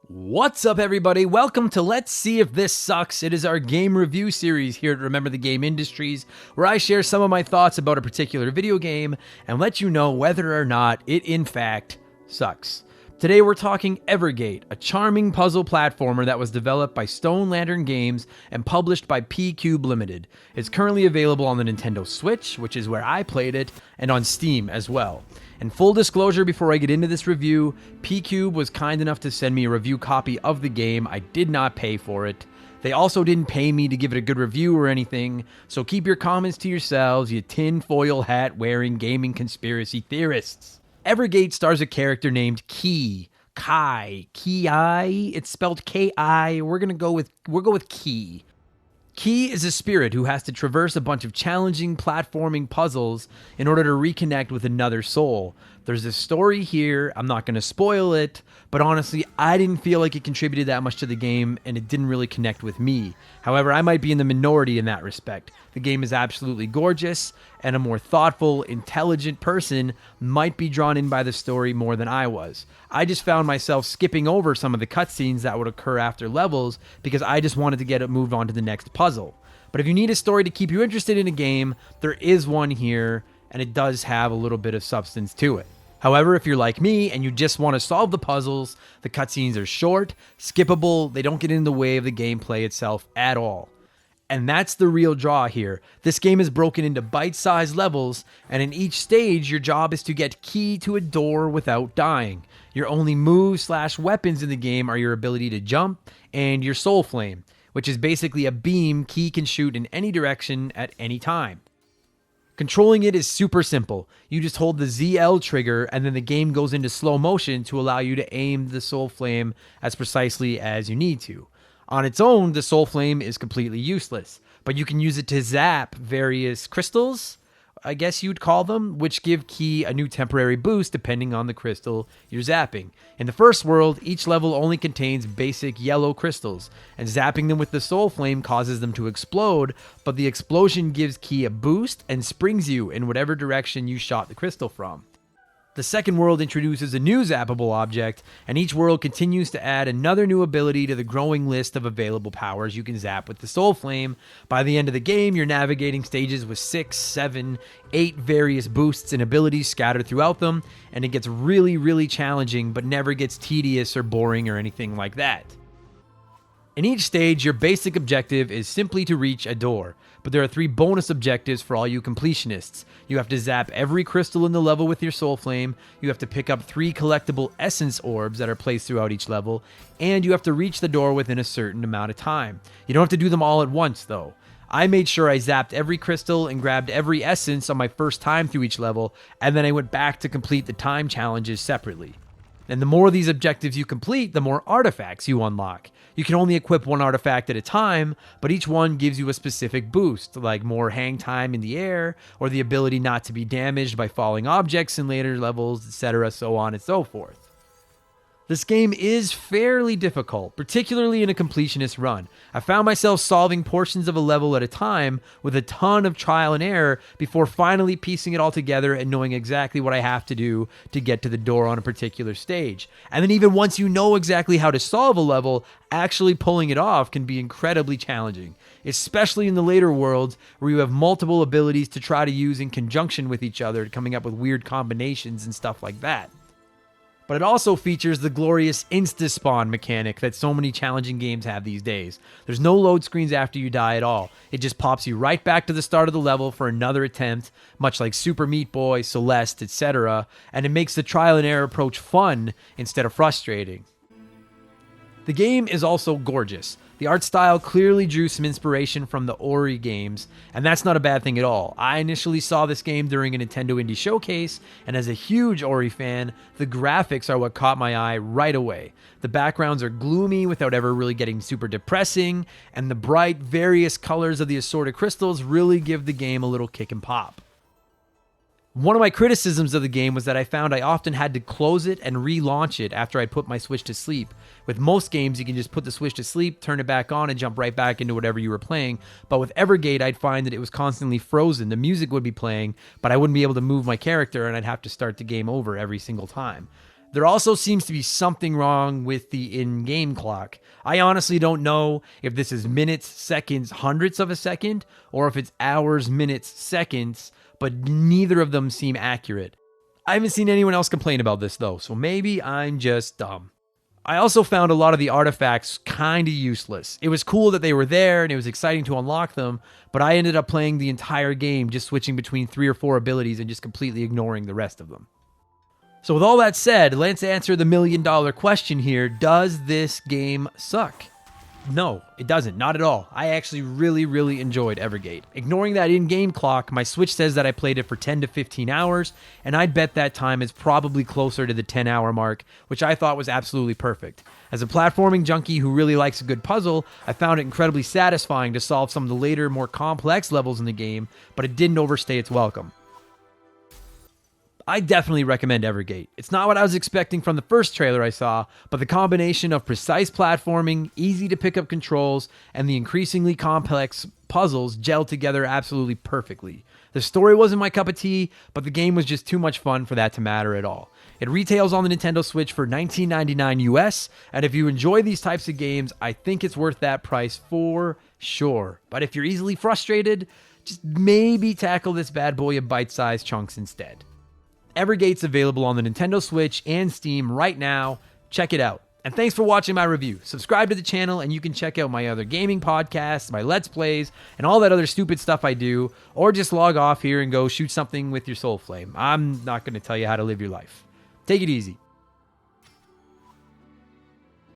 What's up, everybody? Welcome to Let's See If This Sucks. It is our game review series here at Remember the Game Industries, where I share some of my thoughts about a particular video game and let you know whether or not it in fact sucks. Today we're talking Evergate, a charming puzzle platformer that was developed by Stone Lantern Games and published by P-Cube Limited. It's currently available on the Nintendo Switch, which is where I played it, and on Steam as well. And full disclosure before I get into this review, P-Cube was kind enough to send me a review copy of the game. I did not pay for it. They also didn't pay me to give it a good review or anything, so keep your comments to yourselves, you tinfoil hat wearing gaming conspiracy theorists. Evergate stars a character named Ki. It's spelled K-I. We'll go with Ki. Ki is a spirit who has to traverse a bunch of challenging platforming puzzles in order to reconnect with another soul. There's a story here, I'm not going to spoil it, but honestly, I didn't feel like it contributed that much to the game, and it didn't really connect with me. However, I might be in the minority in that respect. The game is absolutely gorgeous, and a more thoughtful, intelligent person might be drawn in by the story more than I was. I just found myself skipping over some of the cutscenes that would occur after levels because I just wanted to get it moved on to the next puzzle. But if you need a story to keep you interested in a game, there is one here, and it does have a little bit of substance to it. However, if you're like me and you just want to solve the puzzles, the cutscenes are short, skippable, they don't get in the way of the gameplay itself at all. And that's the real draw here. This game is broken into bite-sized levels, and in each stage, your job is to get Ki to a door without dying. Your only moves/weapons in the game are your ability to jump and your soul flame, which is basically a beam Ki can shoot in any direction at any time. Controlling it is super simple. You just hold the ZL trigger and then the game goes into slow motion to allow you to aim the soul flame as precisely as you need to. On its own, the soul flame is completely useless, but you can use it to zap various crystals, I guess you'd call them, which give Ki a new temporary boost depending on the crystal you're zapping. In the first world, each level only contains basic yellow crystals, and zapping them with the soul flame causes them to explode, but the explosion gives Ki a boost and springs you in whatever direction you shot the crystal from. The second world introduces a new zappable object, and each world continues to add another new ability to the growing list of available powers you can zap with the Soul Flame. By the end of the game, you're navigating stages with 6, 7, 8 various boosts and abilities scattered throughout them, and it gets really challenging, but never gets tedious or boring or anything like that. In each stage, your basic objective is simply to reach a door, but there are 3 bonus objectives for all you completionists. You have to zap every crystal in the level with your soul flame, you have to pick up 3 collectible essence orbs that are placed throughout each level, and you have to reach the door within a certain amount of time. You don't have to do them all at once, though. I made sure I zapped every crystal and grabbed every essence on my first time through each level, and then I went back to complete the time challenges separately. And the more of these objectives you complete, the more artifacts you unlock. You can only equip 1 artifact at a time, but each one gives you a specific boost, like more hang time in the air, or the ability not to be damaged by falling objects in later levels, etc., so on and so forth. This game is fairly difficult, particularly in a completionist run. I found myself solving portions of a level at a time with a ton of trial and error before finally piecing it all together and knowing exactly what I have to do to get to the door on a particular stage. And then even once you know exactly how to solve a level, actually pulling it off can be incredibly challenging, especially in the later worlds where you have multiple abilities to try to use in conjunction with each other, coming up with weird combinations and stuff like that. But it also features the glorious insta-spawn mechanic that so many challenging games have these days. There's no load screens after you die at all. It just pops you right back to the start of the level for another attempt, much like Super Meat Boy, Celeste, etc., and it makes the trial and error approach fun instead of frustrating. The game is also gorgeous. The art style clearly drew some inspiration from the Ori games, and that's not a bad thing at all. I initially saw this game during a Nintendo Indie Showcase, and as a huge Ori fan, the graphics are what caught my eye right away. The backgrounds are gloomy without ever really getting super depressing, and the bright, various colors of the assorted crystals really give the game a little kick and pop. One of my criticisms of the game was that I found I often had to close it and relaunch it after I'd put my Switch to sleep. With most games, you can just put the Switch to sleep, turn it back on, and jump right back into whatever you were playing. But with Evergate, I'd find that it was constantly frozen. The music would be playing, but I wouldn't be able to move my character, and I'd have to start the game over every single time. There also seems to be something wrong with the in-game clock. I honestly don't know if this is minutes, seconds, hundredths of a second, or if it's hours, minutes, seconds, but neither of them seem accurate. I haven't seen anyone else complain about this though, so maybe I'm just dumb. I also found a lot of the artifacts kind of useless. It was cool that they were there and it was exciting to unlock them, but I ended up playing the entire game just switching between 3 or 4 abilities and just completely ignoring the rest of them. So with all that said, let's answer the million-dollar question here. Does this game suck? No, it doesn't. Not at all. I actually really enjoyed Evergate. Ignoring that in-game clock, my Switch says that I played it for 10 to 15 hours, and I'd bet that time is probably closer to the 10-hour mark, which I thought was absolutely perfect. As a platforming junkie who really likes a good puzzle, I found it incredibly satisfying to solve some of the later, more complex levels in the game, but it didn't overstay its welcome. I definitely recommend Evergate. It's not what I was expecting from the first trailer I saw, but the combination of precise platforming, easy to pick up controls, and the increasingly complex puzzles gel together absolutely perfectly. The story wasn't my cup of tea, but the game was just too much fun for that to matter at all. It retails on the Nintendo Switch for $19.99 US, and if you enjoy these types of games, I think it's worth that price for sure. But if you're easily frustrated, just maybe tackle this bad boy in bite-sized chunks instead. Evergate's available on the Nintendo Switch and Steam right now. Check it out. And thanks for watching my review. Subscribe to the channel and you can check out my other gaming podcasts, my Let's Plays, and all that other stupid stuff I do. Or just log off here and go shoot something with your soul flame. I'm not going to tell you how to live your life. Take it easy.